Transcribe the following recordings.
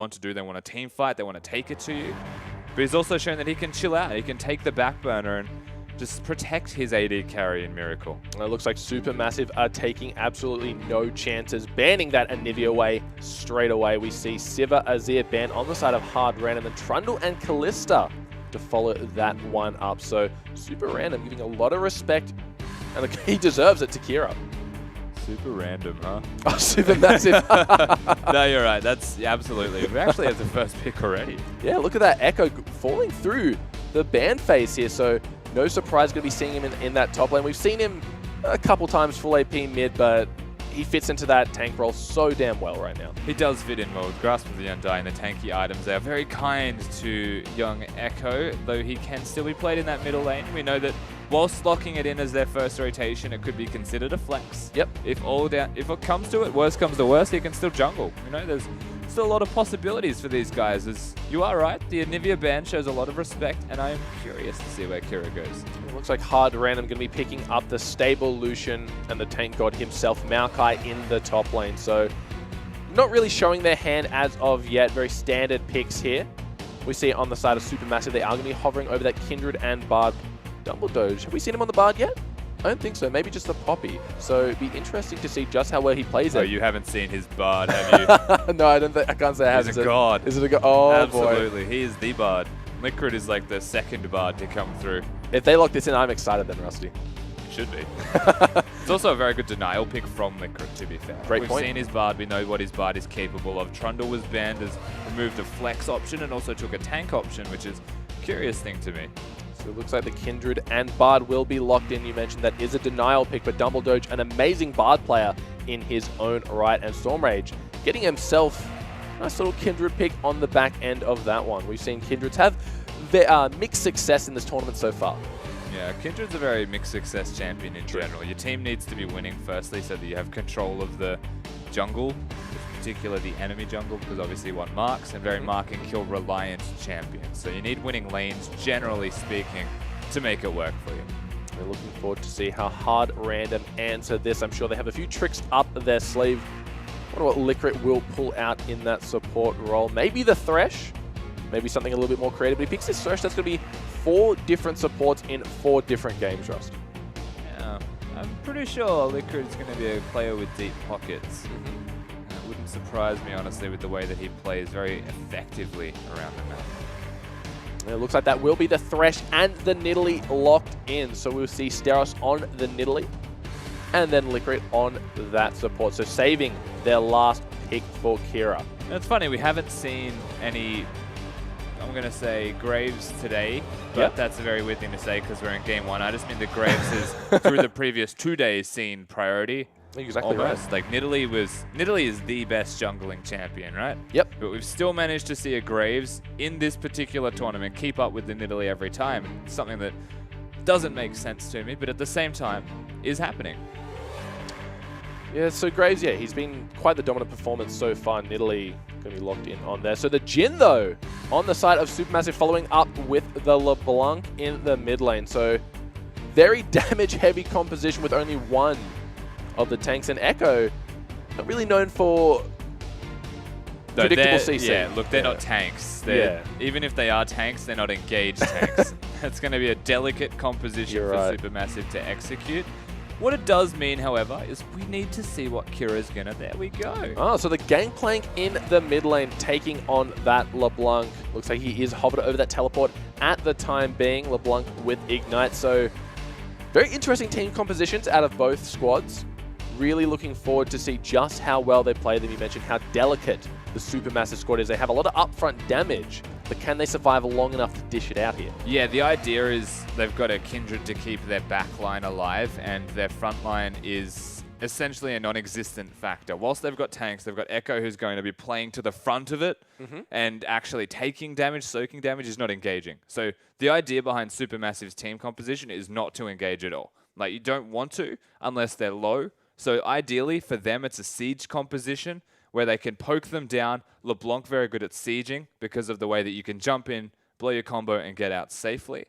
want to do. They want a team fight. They want to take it to you. But he's also shown that he can chill out. He can take the back burner and just protect his AD carry in Miracle. And it looks like SuperMassive are taking absolutely no chances, banning that Anivia away straight away. We see Siva Azir banned on the side of Hard Random, and Trundle and Callista to follow that one up. So Super Random giving a lot of respect, and look, he deserves it to Kira. Super random, huh? Oh, SuperMassive. No, you're right. That's absolutely. We actually have the first pick already. Yeah, look at that Echo falling through the ban phase here. So no surprise going to be seeing him in that top lane. We've seen him a couple times full AP mid, but he fits into that tank role so damn well right now. He does fit in well with Grasp of the Undying, the tanky items. They are very kind to young Echo, though he can still be played in that middle lane. We know that whilst locking it in as their first rotation, it could be considered a flex. Yep. If it comes to it, worst comes to worst, he can still jungle. You know, there's still a lot of possibilities for these guys. As you are right, the Anivia ban shows a lot of respect, and I am curious to see where Kira goes. It looks like Hard Random going to be picking up the stable Lucian and the tank god himself, Maokai, in the top lane. So not really showing their hand as of yet. Very standard picks here. We see it on the side of Supermassive. They are going to be hovering over that Kindred and Bard double doge. Have we seen him on the Bard yet? I don't think so. Maybe just the Poppy. So it'd be interesting to see just how well he plays it. Oh, you haven't seen his Bard, have you? No, I can't say I have. He's a god. Is it a god? Oh, absolutely. boy. He is the Bard. Liquid is like the second Bard to come through. If they lock this in, I'm excited then, Rusty. Should be. It's also a very good denial pick from Liquid, to be fair. Great point. We've seen his Bard. We know what his Bard is capable of. Trundle was banned, has removed a flex option and also took a tank option, which is a curious thing to me. So it looks like the Kindred and Bard will be locked in. You mentioned that is a denial pick, but Dumbledoge, an amazing Bard player in his own right, and Stormrage getting himself a nice little Kindred pick on the back end of that one. We've seen Kindreds have mixed success in this tournament so far. Yeah, Kindred's a very mixed success champion in general. Your team needs to be winning firstly so that you have control of the jungle, in particular the enemy jungle, because obviously you want marks and very mark and kill reliant champions. So you need winning lanes, generally speaking, to make it work for you. We're looking forward to see how Hard Random answer this. I'm sure they have a few tricks up their sleeve. I wonder what Licorice will pull out in that support role. Maybe the Thresh, maybe something a little bit more creative. But he picks this Thresh that's going to be 4 different supports in 4 different games, Rust. Yeah, I'm pretty sure Liquid is going to be a player with deep pockets. It wouldn't surprise me, honestly, with the way that he plays very effectively around the map. It looks like that will be the Thresh and the Nidalee locked in. So we'll see Steros on the Nidalee and then Licorice on that support. So saving their last pick for Kira. And it's funny, we haven't seen any, I'm going to say, Graves today, but that's a very weird thing to say because we're in game 1. I just mean that Graves is, through the previous 2 days, seen priority. Exactly almost. right. Like Nidalee is the best jungling champion, right? Yep. But we've still managed to see a Graves in this particular tournament keep up with the Nidalee every time. It's something that doesn't make sense to me, but at the same time is happening. Yeah, so Graves, he's been quite the dominant performance so far. Nidalee going to be locked in on there. So the Jhin, though, on the side of Supermassive, following up with the LeBlanc in the mid lane. So very damage-heavy composition with only one of the tanks. And Echo, not really known for predictable CC. Yeah, look, they're not tanks. Even if they are tanks, they're not engaged tanks. It's going to be a delicate composition for Supermassive to execute. What it does mean, however, is we need to see what Kira's going to... There we go. Oh, so the Gangplank in the mid lane taking on that LeBlanc. Looks like he is hovered over that teleport at the time being. LeBlanc with Ignite. So very interesting team compositions out of both squads. Really looking forward to see just how well they play them. You mentioned how delicate the Supermassive squad is. They have a lot of upfront damage, but can they survive long enough to dish it out here? Yeah, the idea is they've got a Kindred to keep their back line alive, and their front line is essentially a non-existent factor. Whilst they've got tanks, they've got Echo who's going to be playing to the front of it and actually taking damage, soaking damage, is not engaging. So the idea behind Supermassive's team composition is not to engage at all. Like, you don't want to unless they're low. So ideally for them, it's a siege composition where they can poke them down. LeBlanc very good at sieging because of the way that you can jump in, blow your combo, and get out safely.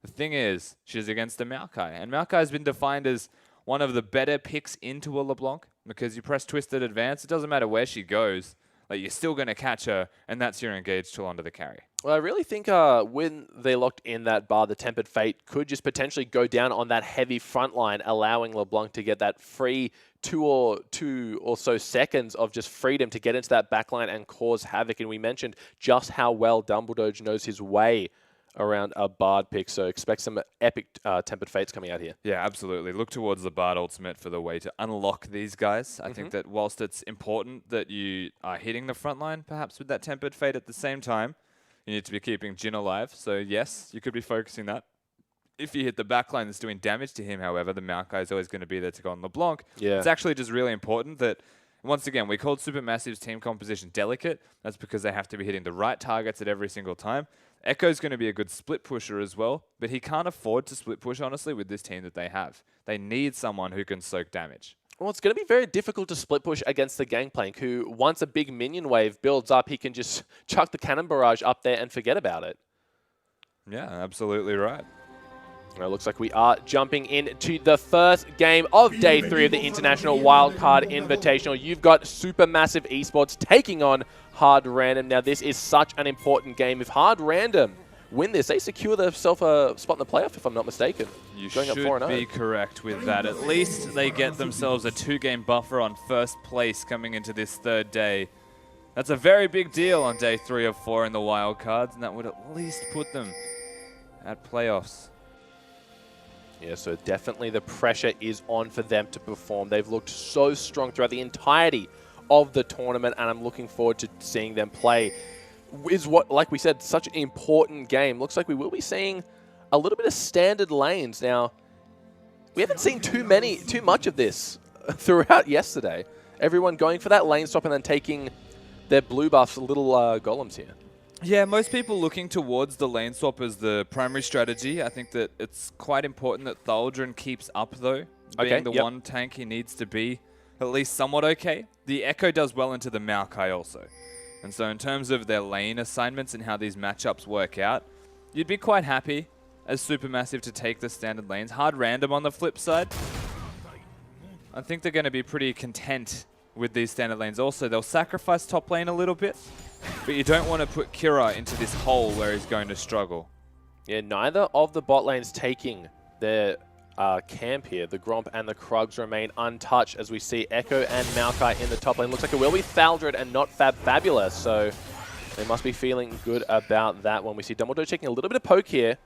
The thing is, she's against a Maokai, and Maokai has been defined as one of the better picks into a LeBlanc because you press twisted advance. It doesn't matter where she goes. like you're still going to catch her, and that's your engaged tool onto the carry. Well, I really think when they locked in that bar, the Tempered Fate could just potentially go down on that heavy front line, allowing LeBlanc to get that free two or so seconds of just freedom to get into that backline and cause havoc. And we mentioned just how well Dumbledore knows his way around a Bard pick, so expect some epic Tempered Fates coming out here. Yeah, absolutely. Look towards the Bard ultimate for the way to unlock these guys. I think that whilst it's important that you are hitting the front line, perhaps with that Tempered Fate at the same time, you need to be keeping Jin alive. So yes, you could be focusing that. If you hit the backline that's doing damage to him, however, the Maokai is always going to be there to go on LeBlanc. Yeah. It's actually just really important that, once again, we called SuperMassive's team composition delicate. That's because they have to be hitting the right targets at every single time. Echo's going to be a good split pusher as well, but he can't afford to split push, honestly, with this team that they have. They need someone who can soak damage. Well, it's going to be very difficult to split push against the Gangplank, who once a big minion wave builds up, he can just chuck the cannon barrage up there and forget about it. Yeah, absolutely right. It looks like we are jumping into the first game of Day 3 of the International Wildcard Invitational. You've got SuperMassive Esports taking on Hard Random. Now, this is such an important game. If Hard Random win this, they secure themselves a spot in the playoff, if I'm not mistaken. You Going should up 4-0. be correct with that. At least they get themselves a 2-game buffer on first place coming into this third day. That's a very big deal on Day 3 of 4 in the wildcards, and that would at least put them at playoffs. Yeah, so definitely the pressure is on for them to perform. They've looked so strong throughout the entirety of the tournament, and I'm looking forward to seeing them play. Is what, like we said, such an important game. Looks like we will be seeing a little bit of standard lanes. Now, we haven't seen too much of this throughout yesterday. Everyone going for that lane swap and then taking their blue buffs, little golems here. Yeah, most people looking towards the lane swap as the primary strategy. I think that it's quite important that Thaldrin keeps up, though. Being the one tank he needs to be at least somewhat okay. The Echo does well into the Maokai also. And so in terms of their lane assignments and how these matchups work out, you'd be quite happy as SuperMassive to take the standard lanes. Hard Random on the flip side, I think they're going to be pretty content with these standard lanes also. They'll sacrifice top lane a little bit, but you don't want to put Kira into this hole where he's going to struggle. Yeah, neither of the bot lanes taking their camp here. The Gromp and the Krugs remain untouched as we see Echo and Maokai in the top lane. Looks like it will be Thaldred and not Fabulous, so they must be feeling good about that one. We see Dumbledore taking a little bit of poke here,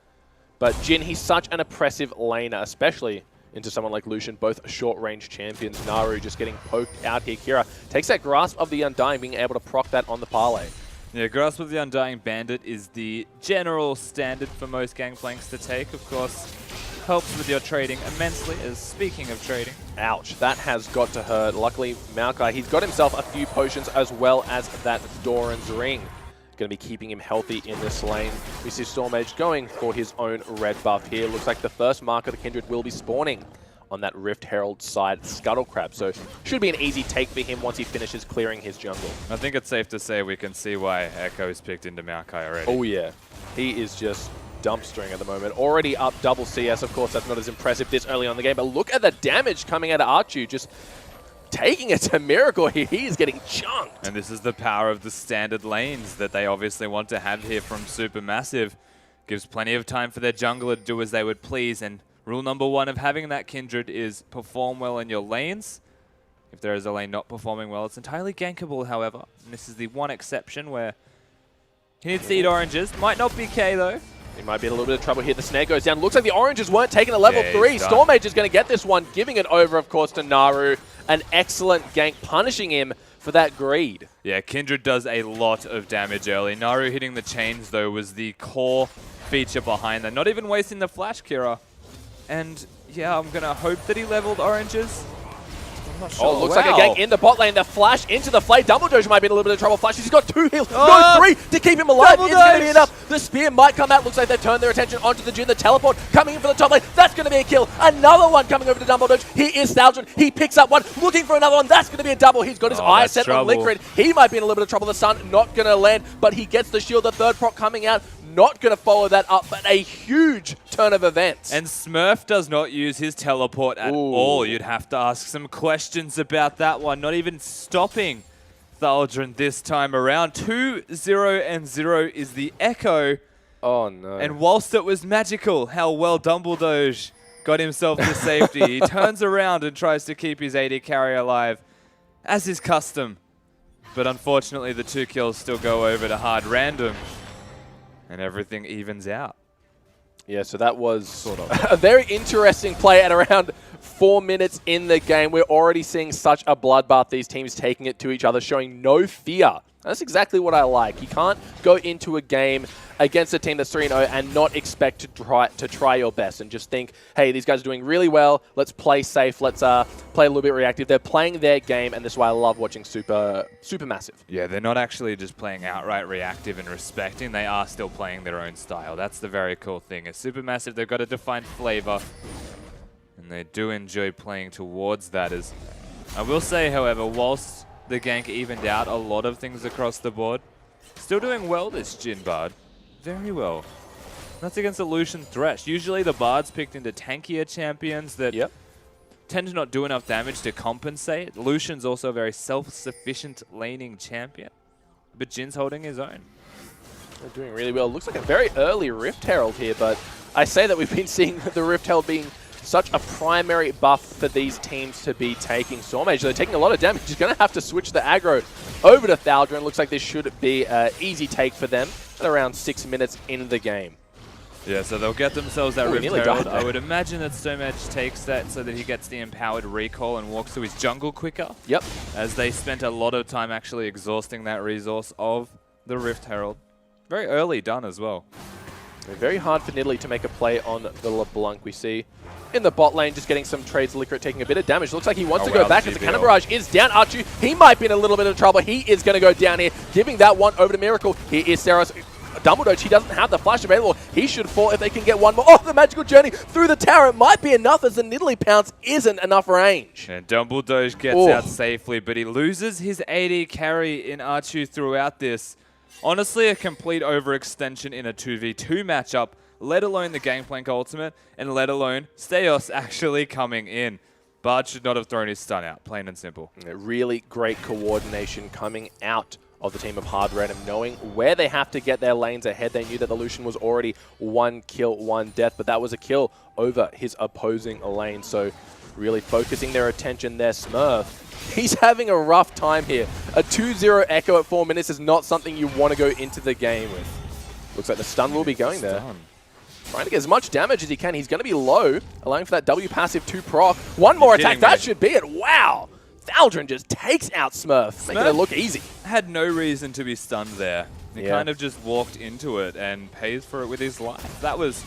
but Jin, he's such an oppressive laner, especially into someone like Lucian, both short-range champions. Naru just getting poked out here. Kira takes that Grasp of the Undying, being able to proc that on the parlay. Yeah, Grasp of the Undying Bandit is the general standard for most Gangplanks to take. Of course, helps with your trading immensely, as speaking of trading. Ouch, that has got to hurt. Luckily, Maokai, he's got himself a few potions as well as that Doran's Ring. Going to be keeping him healthy in this lane. We see Stormage going for his own red buff here. Looks like the first mark of the Kindred will be spawning on that Rift Herald side Scuttle Crab. So should be an easy take for him once he finishes clearing his jungle. I think it's safe to say we can see why Echo's picked into Maokai already. Oh yeah, he is just dumpstering at the moment. Already up double CS. Of course, that's not as impressive this early on in the game, but look at the damage coming out of Archu. Just taking it to Miracle here. He is getting chunked. And this is the power of the standard lanes that they obviously want to have here from SuperMassive. Gives plenty of time for their jungler to do as they would please. And rule number one of having that Kindred is perform well in your lanes. If there is a lane not performing well, it's entirely gankable, however. And this is the one exception where he needs to eat oranges. Might not be K, though. He might be in a little bit of trouble here. The snare goes down. Looks like the oranges weren't taken at level 3. Stormage is going to get this one, giving it over, of course, to Naru. An excellent gank, punishing him for that greed. Yeah, Kindred does a lot of damage early. Naru hitting the chains, though, was the core feature behind that. Not even wasting the flash, Kira. And, yeah, I'm going to hope that he leveled oranges. Sure. Oh, looks like a gank in the bot lane. The flash into the flame. Dumbledore might be in a little bit of trouble. Flash, he's got 2 heals. No, 3 to keep him alive. It's going to be enough. The spear might come out. Looks like they've turned their attention onto the Jin. The teleport coming in for the top lane. That's going to be a kill. Another one coming over to Dumbledore. He is Thaldrin. He picks up one. Looking for another one. That's going to be a double. He's got his eye set on Liquid. He might be in a little bit of trouble. The sun not going to land, but he gets the shield. The third proc coming out. Not going to follow that up, but a huge turn of events. And Smurf does not use his teleport at all. You'd have to ask some questions about that one. Not even stopping Thaldron this time around. 2-0 and 0 is the Echo. Oh, no. And whilst it was magical how well Dumbledore got himself to safety, he turns around and tries to keep his AD carry alive, as is custom. But unfortunately, the 2 kills still go over to hard random, and everything evens out. Yeah, so that was sort of a very interesting play at around 4 minutes in the game. We're already seeing such a bloodbath, these teams taking it to each other, showing no fear. That's exactly what I like. You can't go into a game against a team that's 3-0 and not expect to try your best and just think, hey, these guys are doing really well. Let's play safe. Let's play a little bit reactive. They're playing their game, and this is why I love watching SuperMassive. Yeah, they're not actually just playing outright reactive and respecting. They are still playing their own style. That's the very cool thing. As SuperMassive, they've got a defined flavor, and they do enjoy playing towards that. As I will say, however, whilst the gank evened out a lot of things across the board, still doing well, this Jhin Bard. Very well. That's against a Lucian Thresh. Usually the Bards picked into tankier champions that tend to not do enough damage to compensate. Lucian's also a very self-sufficient laning champion, but Jin's holding his own. They're doing really well. Looks like a very early Rift Herald here, but I say that we've been seeing the Rift Herald being such a primary buff for these teams to be taking. Stormage, they're taking a lot of damage. He's going to have to switch the aggro over to Thaldron. Looks like this should be an easy take for them at around 6 minutes in the game. Yeah, so they'll get themselves that Rift Herald. I would imagine that Stormage takes that so that he gets the empowered recall and walks to his jungle quicker. Yep. As they spent a lot of time actually exhausting that resource of the Rift Herald. Very early done as well. Very hard for Nidalee to make a play on the LeBlanc. We see in the bot lane just getting some trades. Liquor taking a bit of damage. Looks like he wants to go back as the Cannon Barrage is down. Archu, he might be in a little bit of trouble. He is going to go down here, giving that one over to Miracle. Here is Seros. Dumbledore, he doesn't have the flash available. He should fall if they can get one more. Oh, the magical journey through the tower. It might be enough as the Nidalee pounce isn't enough range. And Dumbledore gets out safely, but he loses his AD carry in Archu throughout this. Honestly, a complete overextension in a 2v2 matchup, let alone the Gangplank ultimate, and let alone Steos actually coming in. Bard should not have thrown his stun out, plain and simple. Really great coordination coming out of the team of Hard Random, knowing where they have to get their lanes ahead. They knew that the Lucian was already 1 kill, 1 death, but that was a kill over his opposing lane. So really focusing their attention there. Smurf, he's having a rough time here. A 2-0 Echo at 4 minutes is not something you want to go into the game with. Looks like the stun will be going there. Trying to get as much damage as he can. He's going to be low, allowing for that W passive to proc. One more attack. That should be it. Wow. Thaldron just takes out Smurf, making it look easy. Had no reason to be stunned there. He kind of just walked into it and pays for it with his life. That was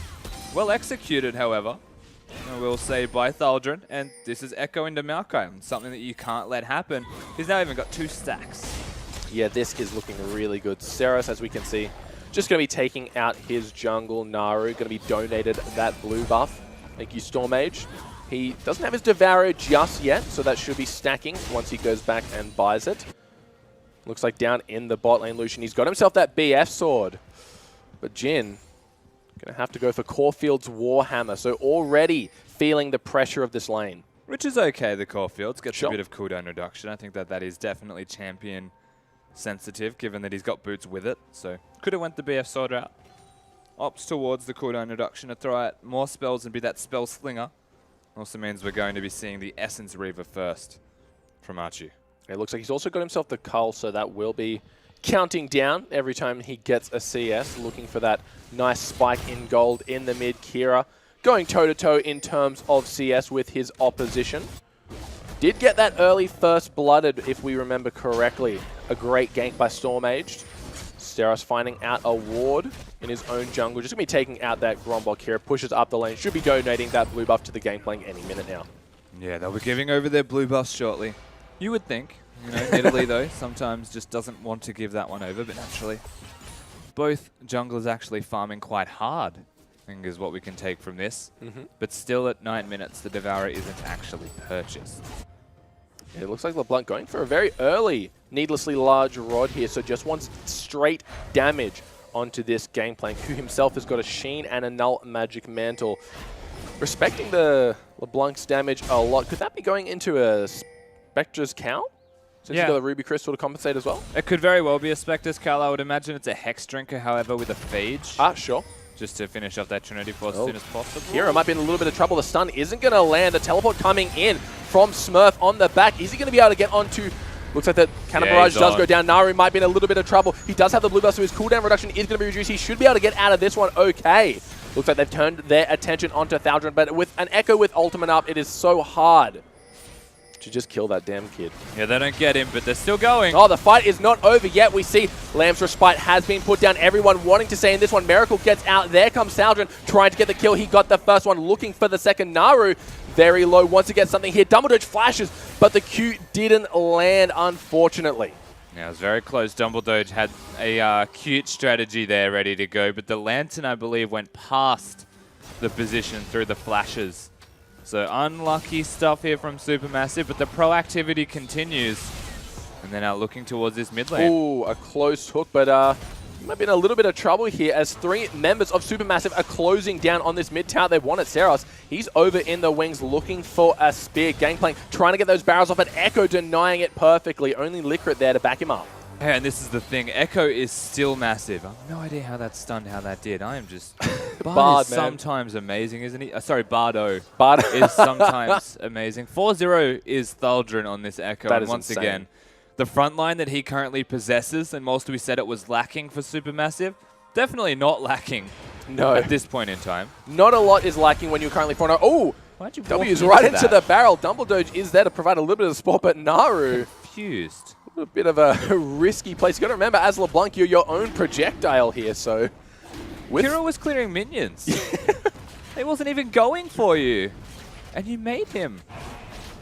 well executed, however, I will say, by Thaldron. And this is Echo into Maokai, something that you can't let happen. He's now even got 2 stacks. Yeah, this is looking really good. Seros, as we can see, just going to be taking out his jungle. Naru going to be donated that blue buff. Thank you, Stormage. He doesn't have his Devour just yet, so that should be stacking once he goes back and buys it. Looks like down in the bot lane, Lucian, he's got himself that BF sword. But Jhin going to have to go for Caulfield's Warhammer, so already feeling the pressure of this lane. Which is okay, the Caulfields. Gets a bit of cooldown reduction. I think that is definitely champion sensitive, given that he's got boots with it. So could have went the BF sword route. Opts towards the cooldown reduction to throw out more spells and be that spell slinger. Also means we're going to be seeing the Essence Reaver first from Archie. It looks like he's also got himself the Cull, so that will be counting down every time he gets a CS. Looking for that nice spike in gold in the mid. Kira going toe-to-toe in terms of CS with his opposition. Did get that early First Blooded, if we remember correctly. A great gank by Stormage. Steros finding out a ward in his own jungle. Just going to be taking out that Grombol. Kira pushes up the lane. Should be donating that blue buff to the Gangplank any minute now. Yeah, they'll be giving over their blue buffs shortly. You would think. You know, Nidalee, though, sometimes just doesn't want to give that one over, but naturally. Both junglers actually farming quite hard, I think is what we can take from this. But still at 9 minutes, the Devourer isn't actually purchased. It looks like LeBlanc going for a very early, needlessly large rod here, so just wants straight damage onto this Gangplank, who himself has got a Sheen and a Null Magic Mantle. Respecting the LeBlanc's damage a lot. Could that be going into a Spectre's Cowl? Since you've got the Ruby Crystal to compensate as well? It could very well be a Spectre Skull. I would imagine it's a Hex Drinker, however, with a Phage. Ah, sure. Just to finish off that Trinity Force as soon as possible. Hero might be in a little bit of trouble. The stun isn't going to land. The teleport coming in from Smurf on the back. Is he going to be able to get onto... Looks like that Cannon Barrage does go down. Naru might be in a little bit of trouble. He does have the blue burst, so his cooldown reduction is going to be reduced. He should be able to get out of this one okay. Looks like they've turned their attention onto Thaldron, but with an Echo with ultimate up, it is so hard to just kill that damn kid. Yeah, they don't get him, but they're still going. Oh, the fight is not over yet. We see Lamb's Respite has been put down. Everyone wanting to stay in this one. Miracle gets out. There comes Thaldron trying to get the kill. He got the first one, looking for the second. Naru very low, wants to get something here. Dumbledore flashes, but the Q didn't land, unfortunately. Yeah, it was very close. Dumbledore had a cute strategy there ready to go, but the Lantern, I believe, went past the position through the flashes. So unlucky stuff here from SuperMassive, but the proactivity continues. And they're now looking towards this mid lane. Ooh, a close hook, but might be in a little bit of trouble here as 3 members of SuperMassive are closing down on this mid tower. They've wanted Seros. He's over in the wings looking for a spear. Gangplank trying to get those barrels off, but Echo denying it perfectly. Only Liquid there to back him up. Yeah, and this is the thing. Echo is still massive. I have no idea how that stunned, how that did. I am just... Bard is sometimes amazing, isn't he? Sorry, Bardo. Bardo is sometimes amazing. 4-0 is Thaldron on this Echo. That and is once insane. again, the front line that he currently possesses, and most we said it was lacking for SuperMassive, definitely not lacking at this point in time. Not a lot is lacking when you're currently 4-0. Oh! Why'd you W's right into the barrel. Dumbledore is there to provide a little bit of support, but Naru... Confused. A bit of a risky place. You've got to remember, as LeBlanc, you're your own projectile here, so... Kira was clearing minions. He wasn't even going for you. And you made him.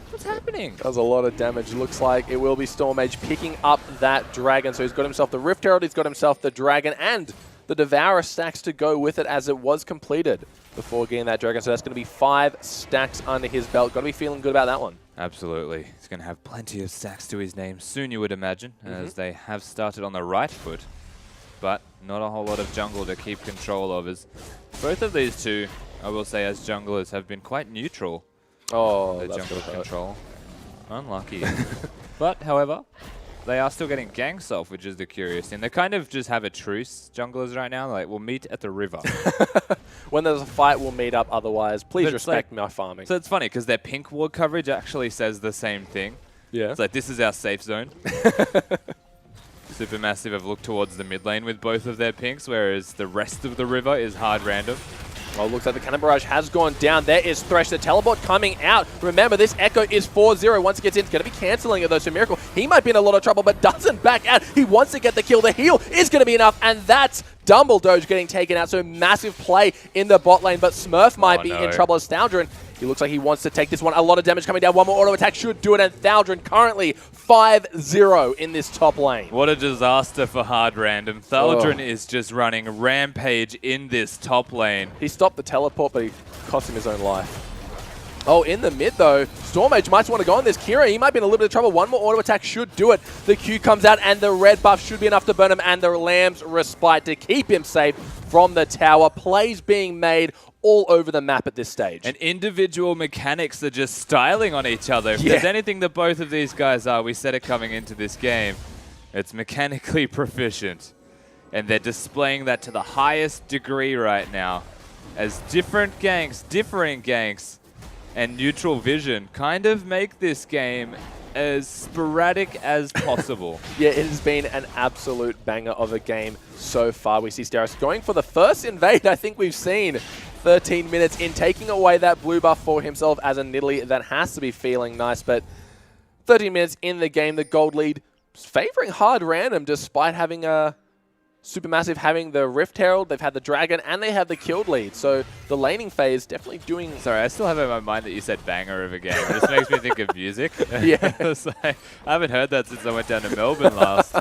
What's happening? Does a lot of damage. Looks like it will be Stormage picking up that dragon. So he's got himself the Rift Herald, he's got himself the dragon, and the Devourer stacks to go with it as it was completed before getting that dragon. So that's going to be 5 stacks under his belt. Got to be feeling good about that one. Absolutely. He's going to have plenty of stacks to his name soon, you would imagine, as they have started on the right foot. But not a whole lot of jungle to keep control of. As both of these two, I will say, as junglers, have been quite neutral. Oh, the that's jungle control. Unlucky. But, however, they are still getting ganks off, which is the curious thing. They kind of just have a truce, junglers right now. Like, we'll meet at the river. When there's a fight, we'll meet up. Otherwise, please respect my farming. So it's funny, because their pink ward coverage actually says the same thing. Yeah. It's like, this is our safe zone. SuperMassive have looked towards the mid lane with both of their pinks, whereas the rest of the river is hard random. Well, looks like the Cannon Barrage has gone down. There is Thresh, the teleport coming out. Remember, this Echo is 4-0. Once it gets in, it's going to be cancelling it, though. So Miracle, he might be in a lot of trouble, but doesn't back out. He wants to get the kill. The heal is going to be enough, and that's Dumbledore getting taken out. So massive play in the bot lane, but Smurf might be in trouble as Thaldron. He looks like he wants to take this one. A lot of damage coming down. One more auto attack should do it, and Thaldron currently 5-0 in this top lane. What a disaster for hard random. Thaldron is just running rampage in this top lane. He stopped the teleport, but he cost him his own life. Oh, in the mid, though, Stormage might want to go on this. Kira, he might be in a little bit of trouble. One more auto attack should do it. The Q comes out, and the red buff should be enough to burn him, and the Lamb's Respite to keep him safe from the tower. Plays being made all over the map at this stage. And individual mechanics are just styling on each other. If there's anything that both of these guys are, we said it coming into this game, it's mechanically proficient. And they're displaying that to the highest degree right now, as different ganks, differing ganks, and neutral vision kind of make this game as sporadic as possible. Yeah, it has been an absolute banger of a game so far. We see Steros going for the first invade I think we've seen. 13 minutes in, taking away that blue buff for himself as a Nidalee. That has to be feeling nice, but 13 minutes in the game, the gold lead favoring hard random despite having a SuperMassive having the Rift Herald, they've had the Dragon, and they have the killed lead. So the laning phase definitely doing... Sorry, I still have in my mind that you said banger of a game. It just makes me think of music. Yeah. It's like, I haven't heard that since I went down to Melbourne last.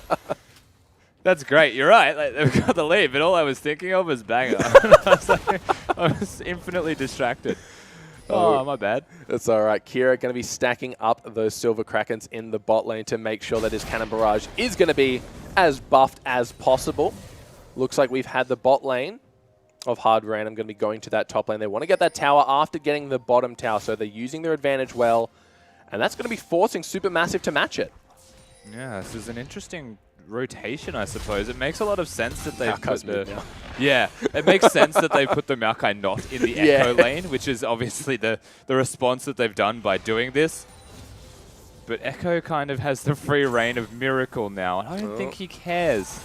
That's great. You're right. Like, they've got the lead, but all I was thinking of was banger. I was infinitely distracted. Oh, my bad. That's all right. Kira going to be stacking up those Silver Krakens in the bot lane to make sure that his Cannon Barrage is going to be as buffed as possible. Looks like we've had the bot lane of hard random going to be going to that top lane. They want to get that tower after getting the bottom tower, so they're using their advantage well, and that's going to be forcing SuperMassive to match it. Yeah, this is an interesting rotation, I suppose. It makes a lot of sense that they've put mid the... now. Yeah, it makes sense that they put the Maokai not in the Echo lane, which is obviously the response that they've done by doing this. But Echo kind of has the free reign of Miracle now, and I don't think he cares.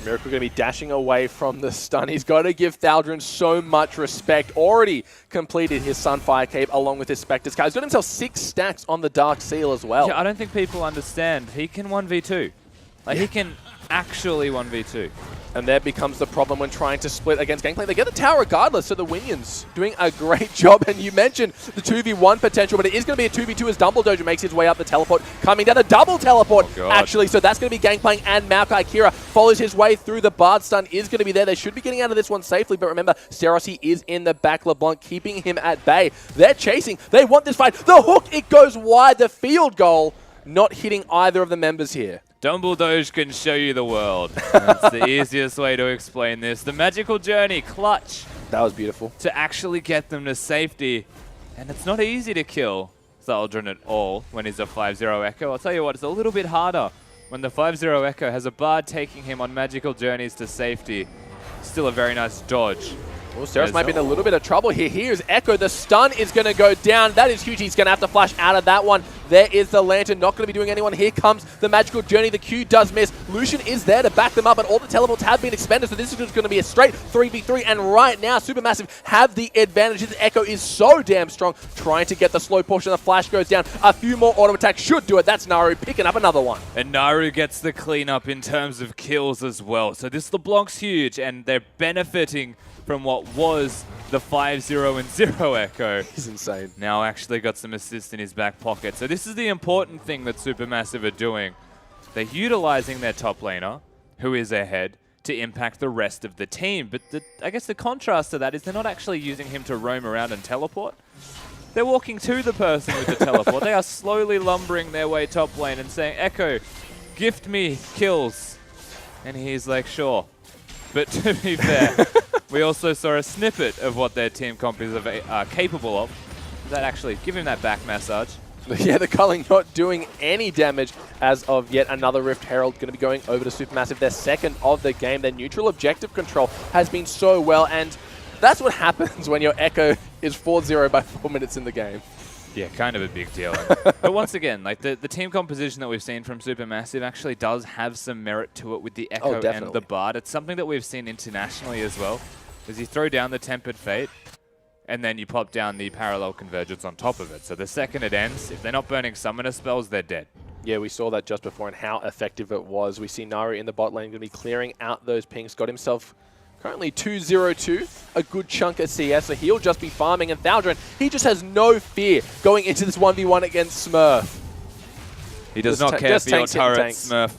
Miracle going to be dashing away from the stun. He's got to give Thaldron so much respect. Already completed his Sunfire Cape along with his Spectre's Card. He's got himself 6 stacks on the Dark Seal as well. Yeah, I don't think people understand. He can 1v2. Like, he can actually 1v2. And there becomes the problem when trying to split against Gangplank. They get the tower regardless, so the Winions doing a great job. And you mentioned the 2v1 potential, but it is going to be a 2v2 as Dumbledore makes his way up the teleport, coming down a double teleport, actually. So that's going to be Gangplank and Maokai. Kira follows his way through. The Bard stun is going to be there. They should be getting out of this one safely, but remember, Steros is in the back. LeBlanc keeping him at bay. They're chasing. They want this fight. The hook, it goes wide. The field goal not hitting either of the members here. Dumbledore can show you the world. That's the easiest way to explain this. The magical journey, clutch. That was beautiful. To actually get them to safety. And it's not easy to kill Thaldron at all when he's a 5-0 Echo. I'll tell you what, it's a little bit harder when the 5-0 Echo has a Bard taking him on magical journeys to safety. Still a very nice dodge. Well, Steros might be in a little bit of trouble here. Here's Echo. The stun is going to go down. That is huge. He's going to have to flash out of that one. There is the Lantern. Not going to be doing anyone. Here comes the magical journey. The Q does miss. Lucian is there to back them up, and all the teleports have been expended, so this is just going to be a straight 3v3. And right now, Supermassive have the advantage. This Echo is so damn strong, trying to get the slow portion. The flash goes down. A few more auto attacks should do it. That's Naru picking up another one. And Naru gets the cleanup in terms of kills as well. So this LeBlanc's huge, and they're benefiting from what was the 5-0 and 0 Echo. He's insane. Now actually got some assist in his back pocket. So this is the important thing that Supermassive are doing. They're utilizing their top laner, who is ahead, to impact the rest of the team. But I guess the contrast to that is they're not actually using him to roam around and teleport. They're walking to the person with the teleport. They are slowly lumbering their way top lane and saying, Echo, gift me kills. And he's like, sure. But to be fair, we also saw a snippet of what their team comp is capable of. That actually, give him that back massage. Yeah, the culling not doing any damage as of yet another Rift Herald going to be going over to Supermassive, their second of the game. Their neutral objective control has been so well, and that's what happens when your Echo is 4-0 by 4 minutes in the game. Yeah, kind of a big deal. But once again, like the team composition that we've seen from Supermassive actually does have some merit to it with the Echo and the Bard. It's something that we've seen internationally as well. Is you throw down the Tempered Fate, and then you pop down the Parallel Convergence on top of it. So the second it ends, if they're not burning Summoner spells, they're dead. Yeah, we saw that just before and how effective it was. We see Naru in the bot lane going to be clearing out those pings. Got himself currently 2-0-2, a good chunk of CS, so he'll just be farming. And Thaldron, he just has no fear going into this 1v1 against Smurf. He does not care for your turrets, Smurf.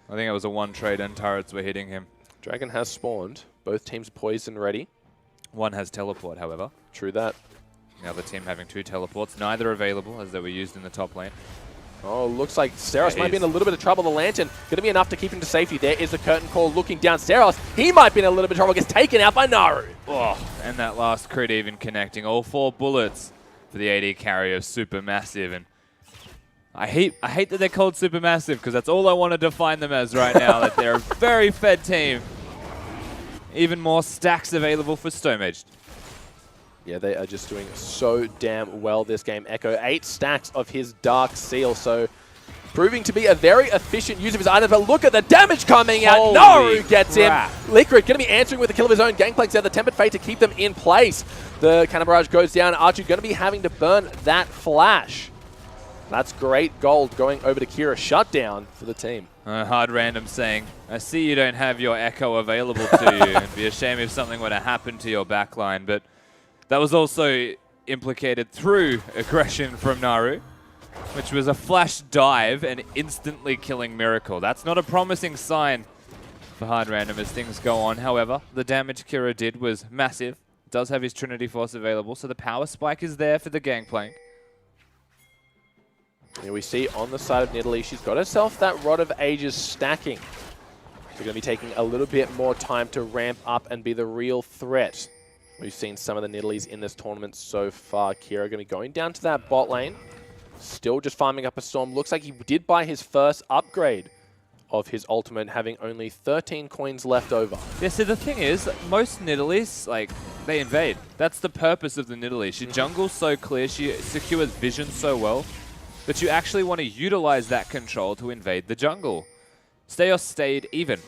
I think it was a one trade and turrets were hitting him. Dragon has spawned. Both teams poised and ready. One has teleport, however. True that. The other team having 2 teleports, neither available as they were used in the top lane. Oh, looks like Steros might be in a little bit of trouble. The Lantern going to be enough to keep him to safety. There is the curtain call looking down. Steros, he might be in a little bit of trouble. Gets taken out by Naru. Oh, and that last crit even connecting all 4 bullets for the AD carry of Supermassive. And I hate that they're called Supermassive because that's all I want to define them as right now. That they're a very fed team. Even more stacks available for Stomaged. Yeah, they are just doing so damn well this game. Echo, 8 stacks of his Dark Seal, so proving to be a very efficient use of his items. But look at the damage coming out. Naru gets him. Liquid going to be answering with the kill of his own. Gangplank's there, the Tempered Fate to keep them in place. The Cannon Barrage goes down. Archie going to be having to burn that flash. That's great gold going over to Kira. Shutdown for the team. Hard Random saying, I see you don't have your Echo available to you. It'd be a shame if something were to happen to your backline. But that was also implicated through aggression from Naru, which was a flash dive and instantly killing Miracle. That's not a promising sign for Hard Random as things go on. However, the damage Kira did was massive. Does have his Trinity Force available, so the power spike is there for the Gangplank. Here we see on the side of Nidalee, she's got herself that Rod of Ages stacking. She's going to be taking a little bit more time to ramp up and be the real threat. We've seen some of the Nidalees in this tournament so far. Kira going to be going down to that bot lane. still just farming up a Storm. Looks like he did buy his first upgrade of his ultimate, having only 13 coins left over. Yeah, so the thing is, most Nidalees, like, they invade. That's the purpose of the Nidalee. She jungles so clear, she secures vision so well, that you actually want to utilize that control to invade the jungle. Steos stayed even,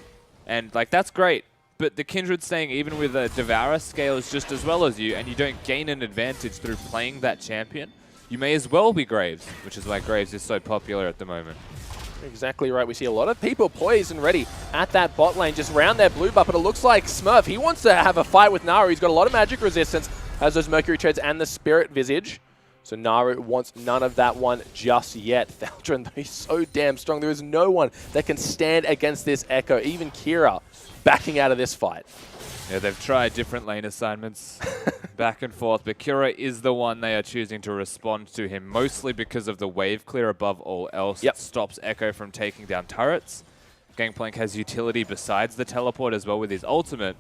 and, like, that's great. But the Kindred staying even with a Devourer scales just as well as you, and you don't gain an advantage through playing that champion. You may as well be Graves, which is why Graves is so popular at the moment. Exactly right. We see a lot of people poised and ready at that bot lane, just round their blue buff, but it looks like Smurf, he wants to have a fight with Naru. He's got a lot of magic resistance, has those Mercury Treads and the Spirit Visage. So Naru wants none of that one just yet. Thaldrun, though, he's so damn strong. There is no one that can stand against this Echo, even Kira backing out of this fight. Yeah, they've tried different lane assignments back and forth, but Kira is the one they are choosing to respond to him, mostly because of the wave clear above all else. It stops Echo from taking down turrets. Gangplank has utility besides the teleport as well with his ultimate.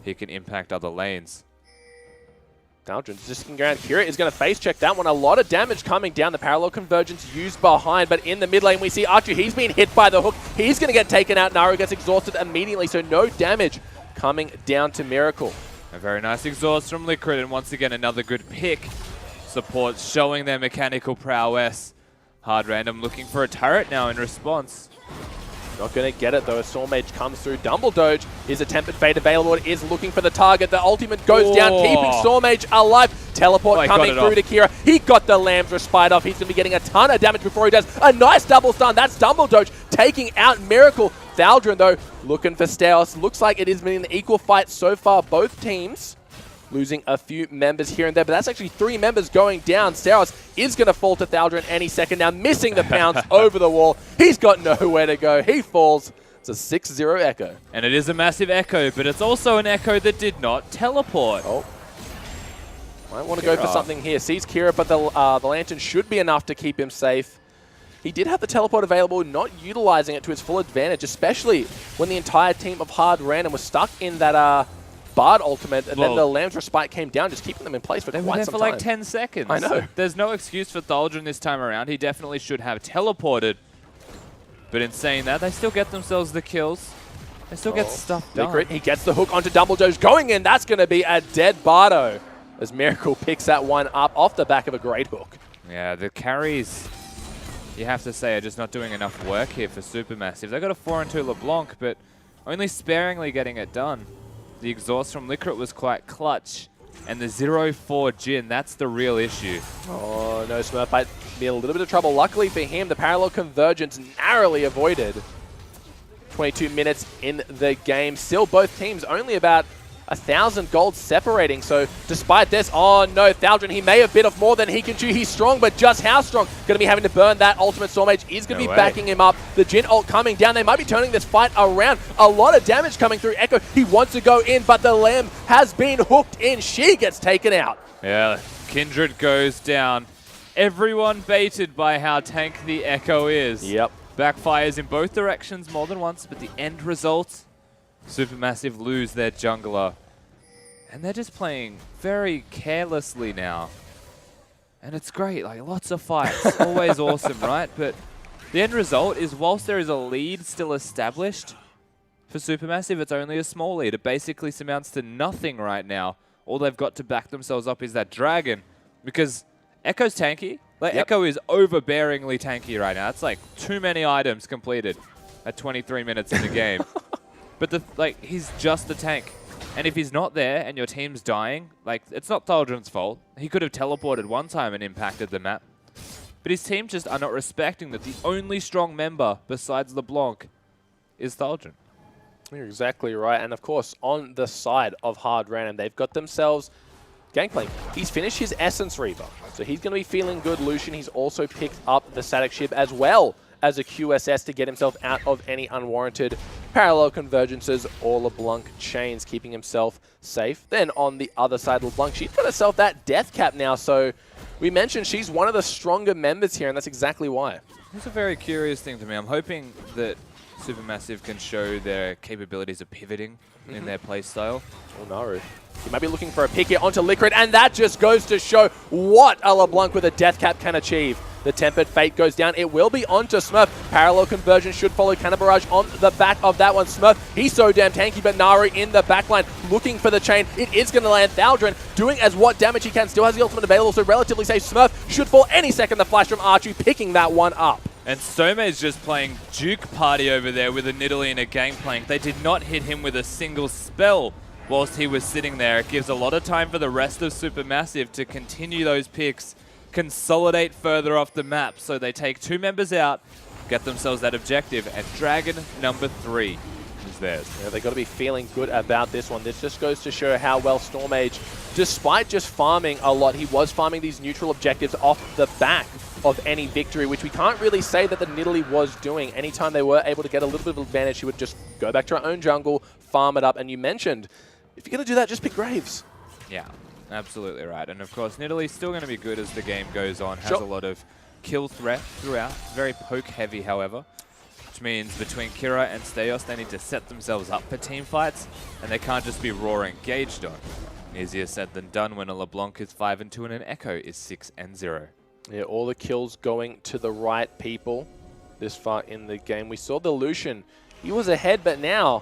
He can impact other lanes. Thaldrun's just sticking around. Kira is going to face check that one. A lot of damage coming down. The parallel convergence used behind, but in the mid lane we see Archer. He's been hit by the hook. He's going to get taken out. Naru gets exhausted immediately, so no damage coming down to Miracle. A very nice exhaust from Liquid, and once again another good pick. Support showing their mechanical prowess. Hard Random looking for a turret now in response. Not going to get it though. A Storm Mage comes through. Dumble Doge is a Tempted Fate available. It is looking for the target. The ultimate goes down, keeping Storm Mage alive. Teleport coming through to Kira. He got the Lamb's Respite off. He's going to be getting a ton of damage before he does. A nice double stun. That's Dumble Doge taking out Miracle. Thaldrun though looking for Steos. Looks like it has been an equal fight so far. Both teams losing a few members here and there, but that's actually 3 members going down. Steos is going to fall to Thaldrun any second now, missing the pounce over the wall. He's got nowhere to go. He falls. It's a 6-0 Echo. And it is a massive Echo, but it's also an Echo that did not teleport. Oh. Might want to go for something here. Sees Kira, but the Lantern should be enough to keep him safe. He did have the teleport available, not utilizing it to his full advantage, especially when the entire team of Hard Random was stuck in that Bard ultimate, and then the Lamb's Respite came down, just keeping them in place for quite some time. They were there for like 10 seconds. I know. There's no excuse for Thaldrun this time around. He definitely should have teleported. But in saying that, they still get themselves the kills. They still get stuff done. Liquid, he gets the hook onto Dumbledoge. Going in, that's going to be a dead Bardo, as Miracle picks that one up off the back of a great hook. Yeah, the carries, you have to say, are just not doing enough work here for Supermassive. They got a 4-2 LeBlanc, but only sparingly getting it done. The exhaust from Liquid was quite clutch. And the 0-4 Jhin, that's the real issue. Oh, no, Smurf might be in a little bit of trouble. Luckily for him, the parallel convergence narrowly avoided. 22 minutes in the game. Still, both teams only about 1,000 gold separating. So, despite this, oh no, Thaldrun, he may have bit off more than he can chew. He's strong, but just how strong? Going to be having to burn that ultimate. Storm Mage is going to be backing him up. The Jhin ult coming down. They might be turning this fight around. A lot of damage coming through Echo. He wants to go in, but the Lamb has been hooked in. She gets taken out. Yeah, Kindred goes down. Everyone baited by how tank the Echo is. Yep. Backfires in both directions more than once, but the end result, Supermassive lose their jungler. And they're just playing very carelessly now. And it's great, like lots of fights, always awesome, right? But the end result is, whilst there is a lead still established for Supermassive, it's only a small lead. It basically amounts to nothing right now. All they've got to back themselves up is that Dragon, because Echo's tanky. Like Echo is overbearingly tanky right now. It's like too many items completed at 23 minutes in the game. But he's just a tank. And if he's not there and your team's dying, like, it's not Thaldrun's fault. He could have teleported one time and impacted the map. But his team just are not respecting that the only strong member besides LeBlanc is Thaldrun. You're exactly right. And of course, on the side of Hard Random, they've got themselves Gangplank. He's finished his Essence Reaver, so he's going to be feeling good. Lucian, he's also picked up the static ship as well as a QSS to get himself out of any unwarranted parallel convergences or LeBlanc chains, keeping himself safe. Then on the other side, LeBlanc, she's got herself that death cap now, so we mentioned she's one of the stronger members here, and that's exactly why. It's a very curious thing to me. I'm hoping that Supermassive can show their capabilities of pivoting in their playstyle. Oh, Naru. He might be looking for a pick here onto Liquid, and that just goes to show what a LeBlanc with a death cap can achieve. The Tempered Fate goes down. It will be onto Smurf. Parallel conversion should follow. Cannon Barrage on the back of that one. Smurf, he's so damn tanky, but Naru in the backline looking for the chain. It is going to land. Thaldren doing as what damage he can. Still has the ultimate available, so relatively safe. Smurf should fall any second. The flash from Archie picking that one up. And Stomage's just playing Duke Party over there with a Nidalee and a Gangplank. They did not hit him with a single spell whilst he was sitting there. It gives a lot of time for the rest of Supermassive to continue those picks, consolidate further off the map. So they take 2 members out, get themselves that objective, and Dragon number 3 is theirs. Yeah, they got to be feeling good about this one. This just goes to show how well Stormage, despite just farming a lot, he was farming these neutral objectives off the back of any victory, which we can't really say that the Nidalee was doing. Anytime they were able to get a little bit of advantage, he would just go back to her own jungle, farm it up. And you mentioned, if you're going to do that, just pick Graves. Yeah, absolutely right. And of course, Nidalee's still going to be good as the game goes on. Has a lot of kill threat throughout. Very poke heavy, however, which means between Kira and Steos, they need to set themselves up for team fights, and they can't just be raw engaged on. Easier said than done when a LeBlanc is 5-2 and an Echo is 6-0. Yeah, all the kills going to the right people this far in the game. We saw the Lucian. He was ahead, but now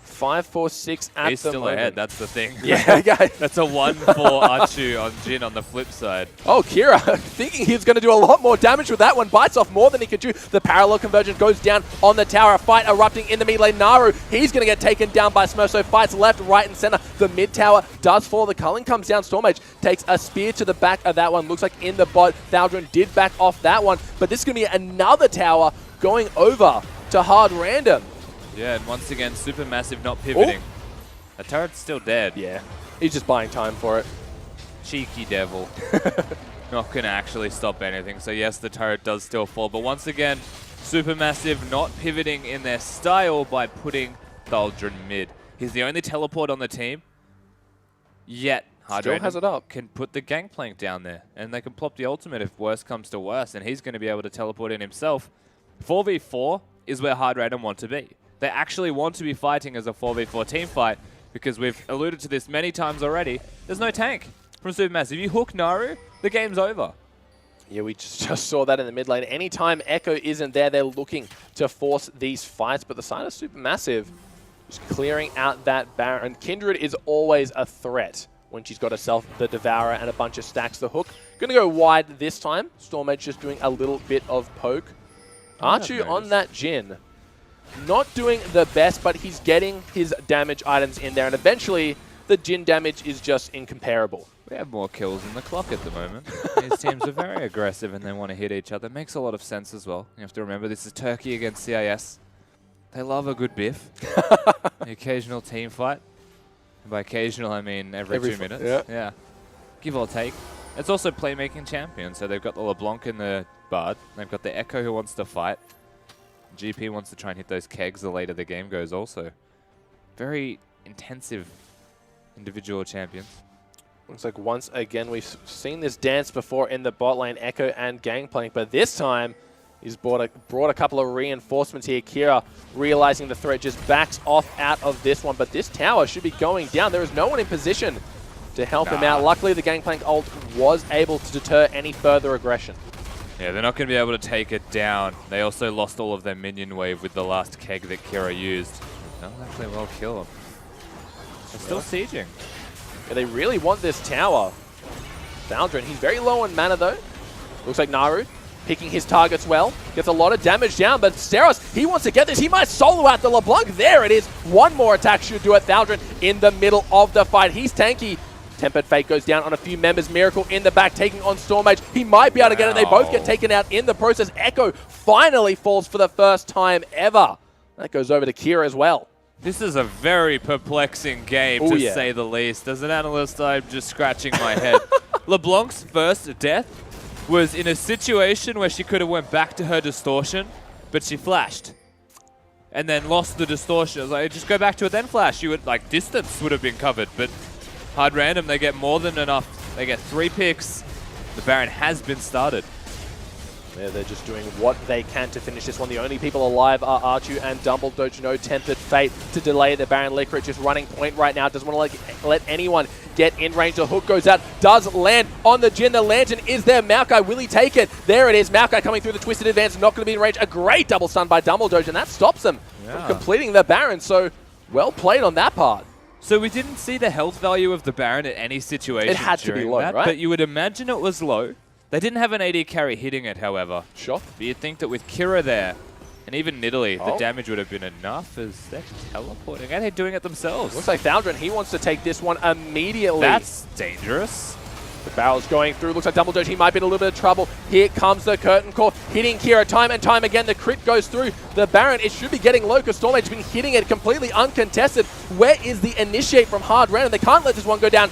5-4-6 at He's the still moment. ahead, that's the thing. Yeah, guys. That's a 1 for Archu on Jin on the flip side. Oh, Kira, thinking he was going to do a lot more damage with that one. Bites off more than he could do. The parallel conversion goes down on the tower. A fight erupting in the mid lane. Naru, he's going to get taken down by Smurf. So fights left, right, and center. The mid tower does fall. The culling comes down. Stormage takes a spear to the back of that one. Looks like in the bot. Thaldren did back off that one. But this is going to be another tower going over to Hard Random. Yeah, and once again, Supermassive not pivoting. The turret's still dead. Yeah, he's just buying time for it. Cheeky devil. Not going to actually stop anything. So yes, the turret does still fall. But once again, Supermassive not pivoting in their style by putting Thaldren mid. He's the only teleport on the team. Yet, Still has it up. Can put the Gangplank down there. And they can plop the ultimate if worse comes to worse. And he's going to be able to teleport in himself. 4v4 is where Hard Random want to be. They actually want to be fighting as a 4v4 team fight because we've alluded to this many times already. There's no tank from Supermassive. You hook Naru, the game's over. Yeah, we just saw that in the mid lane. Anytime Echo isn't there, they're looking to force these fights. But the side of Supermassive is clearing out that Baron. Kindred is always a threat when she's got herself the Devourer and a bunch of stacks. The hook going to go wide this time. Stormage just doing a little bit of poke. Archu on that Jin. Not doing the best, but he's getting his damage items in there, and eventually the Jin damage is just incomparable. We have more kills in the clock at the moment. These teams are very aggressive and they want to hit each other. Makes a lot of sense as well. You have to remember this is Turkey against CIS. They love a good biff. The occasional team fight. And by occasional, I mean every 2 minutes. Yeah. Give or take. It's also playmaking champion, so they've got the LeBlanc and the Bard. They've got the Echo who wants to fight. GP wants to try and hit those kegs the later the game goes also. Very intensive individual champions. Looks like once again we've seen this dance before in the bot lane, Echo and Gangplank, but this time he's brought a couple of reinforcements here. Kira, realizing the threat, just backs off out of this one, but this tower should be going down. There is no one in position to help him out. Luckily, the Gangplank ult was able to deter any further aggression. Yeah, they're not going to be able to take it down. They also lost all of their minion wave with the last keg that Kira used. That'll actually well kill them. They're still sieging. Yeah, they really want this tower. Thaldren, he's very low on mana though. Looks like Naru picking his targets well. Gets a lot of damage down, but Steros, he wants to get this. He might solo out the LeBlanc. There it is. One more attack should do it. Thaldren in the middle of the fight. He's tanky. Tempered Fate goes down on a few members. Miracle in the back, taking on Stormage. He might be able to get it. They both get taken out in the process. Echo finally falls for the first time ever. That goes over to Kira as well. This is a very perplexing game, to say the least. As an analyst, I'm just scratching my head. LeBlanc's first death was in a situation where she could have went back to her distortion, but she flashed. And then lost the distortion. I was like, just go back to it, then flash. You would, like, distance would have been covered, but Hard Random, they get more than enough. They get 3 picks. The Baron has been started. Yeah, they're just doing what they can to finish this one. The only people alive are Archu and Dumbledore. No Tempered Fate to delay the Baron. Licorice just running point right now. Doesn't want to let anyone get in range. The hook goes out, does land on the Jin. The lantern is there. Maokai, will he take it? There it is. Maokai coming through the twisted advance, not going to be in range. A great double stun by Dumbledore, and that stops him from completing the Baron. So well played on that part. So we didn't see the health value of the Baron at any situation. It had to be low, that, right? But you would imagine it was low. They didn't have an AD carry hitting it, however. Sure. But you'd think that with Kira there, and even Nidalee, the damage would have been enough as they're teleporting. And they're doing it themselves. Looks like Thaldron, he wants to take this one immediately. That's dangerous. The barrel's going through. Looks like Dumbledore, he might be in a little bit of trouble. Here comes the curtain call, hitting Kira time and time again. The crit goes through the Baron. It should be getting low because Stormage's been hitting it completely uncontested. Where is the initiate from Hard Random? They can't let this one go down.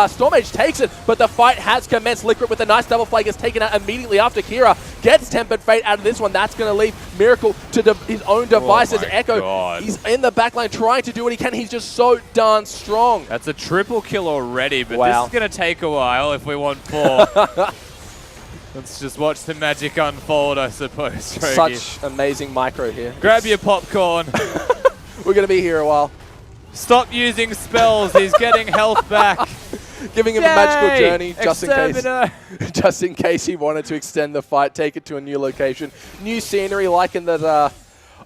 Stormage takes it, but the fight has commenced. Liquid with a nice double flag is taken out immediately after Kira gets Tempered Fate out of this one. That's going to leave Miracle to his own devices. Echo, he's in the backline trying to do what he can. He's just so darn strong. That's a triple kill already, but this is going to take a while if we want 4. Let's just watch the magic unfold, I suppose. Such amazing micro here. Grab your popcorn. We're going to be here a while. Stop using spells. He's getting health back. Giving him a magical journey just in case he wanted to extend the fight, take it to a new location. New scenery like in the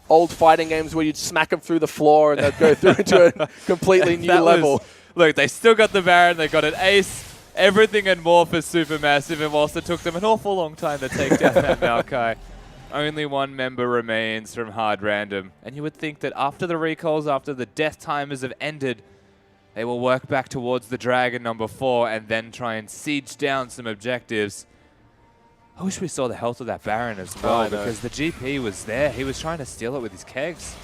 old fighting games where you'd smack them through the floor and they'd go through into a completely new level. Look, they still got the Baron. They got an ace. Everything and more for Supermassive, and whilst it took them an awful long time to take down that Maokai, only one member remains from Hard Random. And you would think that after the recalls, after the death timers have ended, they will work back towards the Dragon number 4 and then try and siege down some objectives. I wish we saw the health of that Baron as well, because the GP was there. He was trying to steal it with his kegs.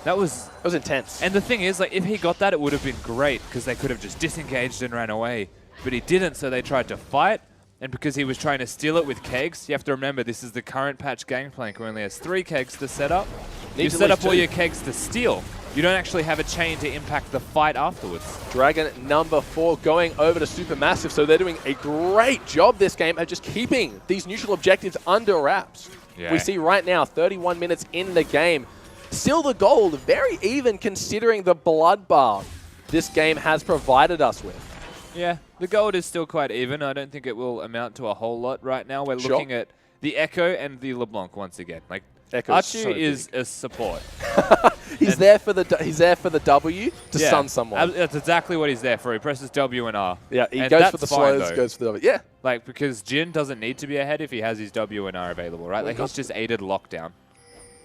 That was intense. And the thing is, like, if he got that, it would have been great, because they could have just disengaged and ran away. But he didn't, so they tried to fight. And because he was trying to steal it with kegs, you have to remember this is the current patch Gangplank, who only has 3 kegs to set up. You set up all your kegs to steal. You don't actually have a chain to impact the fight afterwards. Dragon number 4 going over to Supermassive, so they're doing a great job this game at just keeping these neutral objectives under wraps. Yeah. We see right now, 31 minutes in the game. Still the gold, very even considering the bloodbath this game has provided us with. Yeah, the gold is still quite even. I don't think it will amount to a whole lot right now. We're looking at the Echo and the LeBlanc once again. Like, Achu is a support. He's there for the W to stun someone. That's exactly what he's there for. He presses W and R. Yeah, he goes for the slows, goes for the W. Yeah. Like, because Jin doesn't need to be ahead if he has his W and R available, right? Like, he's just aided lockdown.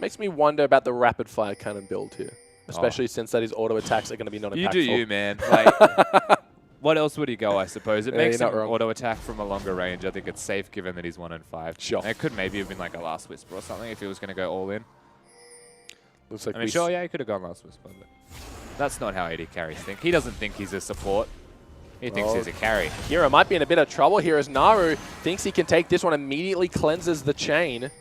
Makes me wonder about the rapid fire cannon build here, especially since that his auto attacks are going to be non-impactful. You do you, man. Like, what else would he go, I suppose? It makes him auto attack from a longer range. I think it's safe given that he's 1 and 5. Sure. And it could maybe have been like a Last Whisper or something if he was going to go all in. Looks like I mean, sure, yeah, he could have gone Last Whisper, but that's not how AD carries think. He doesn't think he's a support. He thinks he's a carry. Kira might be in a bit of trouble here as Naru thinks he can take this one, immediately cleanses the chain.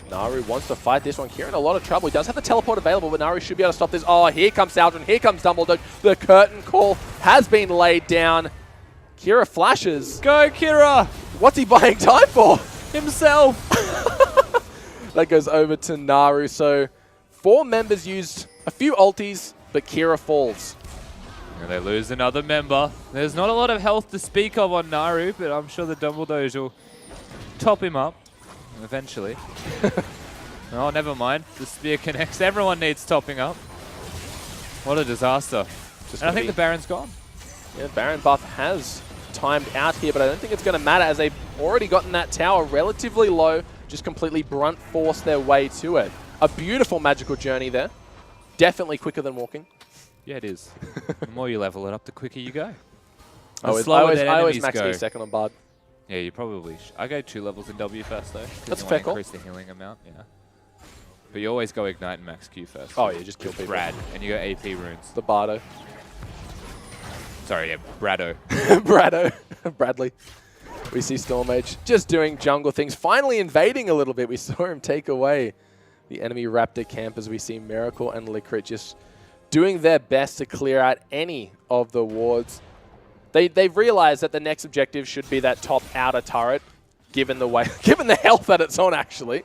Naru wants to fight this one. Kira in a lot of trouble. He does have the teleport available, but Naru should be able to stop this. Oh, here comes Thaldron. Here comes Dumbledore. The curtain call has been laid down. Kira flashes. Go, Kira! What's he buying time for? Himself! That goes over to Naru. So 4 members used a few ultis, but Kira falls. And they lose another member. There's not a lot of health to speak of on Naru, but I'm sure the Dumbledores will top him up eventually. Oh, never mind. The spear connects. Everyone needs topping up. What a disaster. And I think the Baron's gone. Yeah, Baron buff has timed out here, but I don't think it's going to matter as they've already gotten that tower relatively low, just completely brunt force their way to it. A beautiful magical journey there. Definitely quicker than walking. Yeah, it is. The more you level it up, the quicker you go. I always max me second on Bard. Yeah, you probably I go 2 levels in W first, though. That's a fair call. Increase the healing amount, yeah. But you always go Ignite and max Q first. Oh, yeah, just kill people. Brad, and you go AP runes. The Bardo. Sorry, yeah, Brado. Brado. Bradley. We see Stormage just doing jungle things, finally invading a little bit. We saw him take away the enemy Raptor camp as we see Miracle and Licorice just doing their best to clear out any of the wards. They've realized that the next objective should be that top outer turret, given the health that it's on, actually.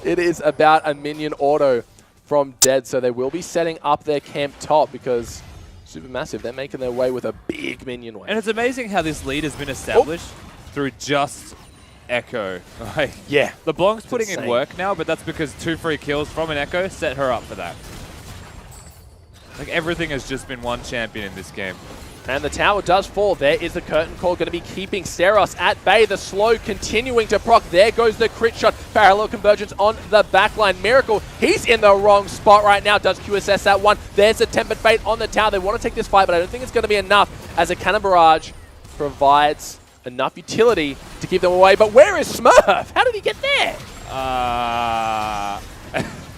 It is about a minion auto from Dead, so they will be setting up their camp top because SuperMassive, they're making their way with a big minion wave. And it's amazing how this lead has been established through just Echo. Like, yeah. LeBlanc's putting insane. in work now, but that's because 2 free kills from an Echo set her up for that. Like, everything has just been one champion in this game. And the tower does fall. There is the curtain call going to be keeping Seros at bay. The slow continuing to proc. There goes the crit shot. Parallel convergence on the backline. Miracle, he's in the wrong spot right now. Does QSS that one. There's a tempered fate on the tower. They want to take this fight, but I don't think it's going to be enough as a cannon barrage provides enough utility to keep them away. But where is Smurf? How did he get there?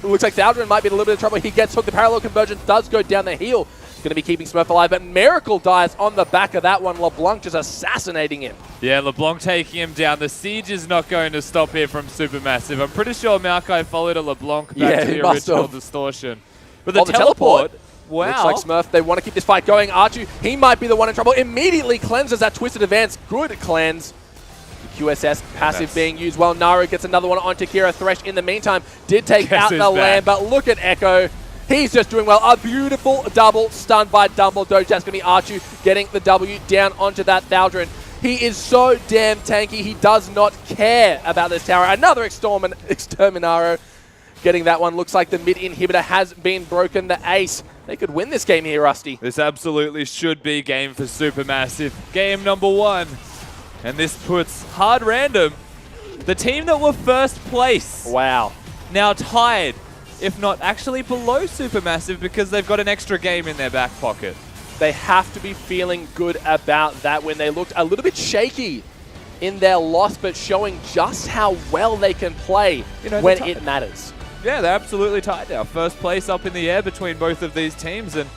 It looks like Thaldrin might be in a little bit of trouble. He gets hooked. The parallel convergence does go down the heel. Going to be keeping Smurf alive, but Miracle dies on the back of that one. LeBlanc just assassinating him. Yeah, LeBlanc taking him down. The siege is not going to stop here from SuperMassive. I'm pretty sure Maokai followed a LeBlanc back to the original distortion. But the teleport, wow. Looks like Smurf, they want to keep this fight going. Archu, he might be the one in trouble. Immediately cleanses that twisted advance. Good cleanse. The QSS passive being used well. Naru gets another one onto Kira. Thresh in the meantime did take out the land, but look at Echo. He's just doing well. A beautiful double stun by Dumbledore. That's going to be Archu getting the W down onto that Thaldrin. He is so damn tanky. He does not care about this tower. Another Exterminaro getting that one. Looks like the mid inhibitor has been broken. The ace. They could win this game here, Rusty. This absolutely should be game for SuperMassive. Game number 1. And this puts Hard Random, the team that were first place. Wow. Now tied, if not actually below SuperMassive, because they've got an extra game in their back pocket. They have to be feeling good about that when they looked a little bit shaky in their loss, but showing just how well they can play when it matters. Yeah, they're absolutely tied now. First place up in the air between both of these teams. And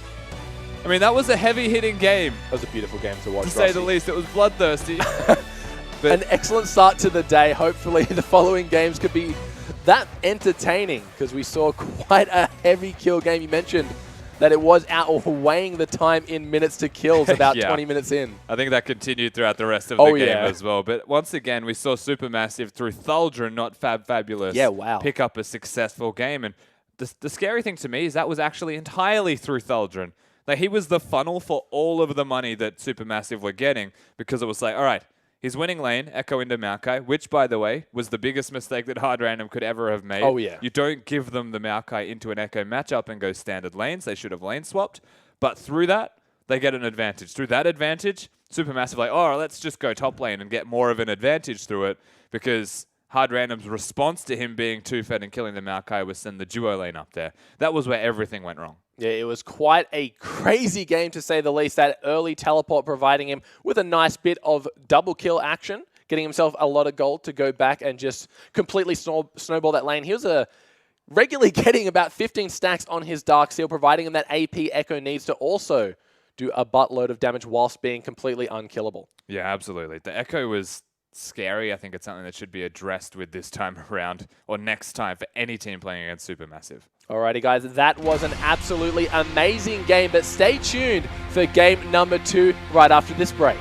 I mean, that was a heavy-hitting game. That was a beautiful game to watch, to say the least. It was bloodthirsty. An excellent start to the day. Hopefully the following games could be that entertaining, because we saw quite a heavy kill game. You mentioned that it was outweighing the time in minutes to kills about 20 minutes in. I think that continued throughout the rest of the game as well. But once again, we saw SuperMassive through Thaldrin, not Fabulous, pick up a successful game. And the scary thing to me is that was actually entirely through Thaldrin. Like, he was the funnel for all of the money that SuperMassive were getting, because it was like, all right, he's winning lane, Echo into Maokai, which, by the way, was the biggest mistake that Hard Random could ever have made. Oh, yeah. You don't give them the Maokai into an Echo matchup and go standard lanes. They should have lane swapped. But through that, they get an advantage. Through that advantage, SuperMassive like, oh, let's just go top lane and get more of an advantage through it, because Hard Random's response to him being 2-fed and killing the Maokai was send the duo lane up there. That was where everything went wrong. Yeah, it was quite a crazy game, to say the least. That early teleport providing him with a nice bit of double kill action, getting himself a lot of gold to go back and just completely snowball that lane. He was regularly getting about 15 stacks on his Dark Seal, providing him that AP Echo needs to also do a buttload of damage whilst being completely unkillable. Yeah, absolutely. The Echo was scary. I think it's something that should be addressed with this time around, or next time, for any team playing against SuperMassive. Alrighty, guys, that was an absolutely amazing game, but stay tuned for game number 2 right after this break.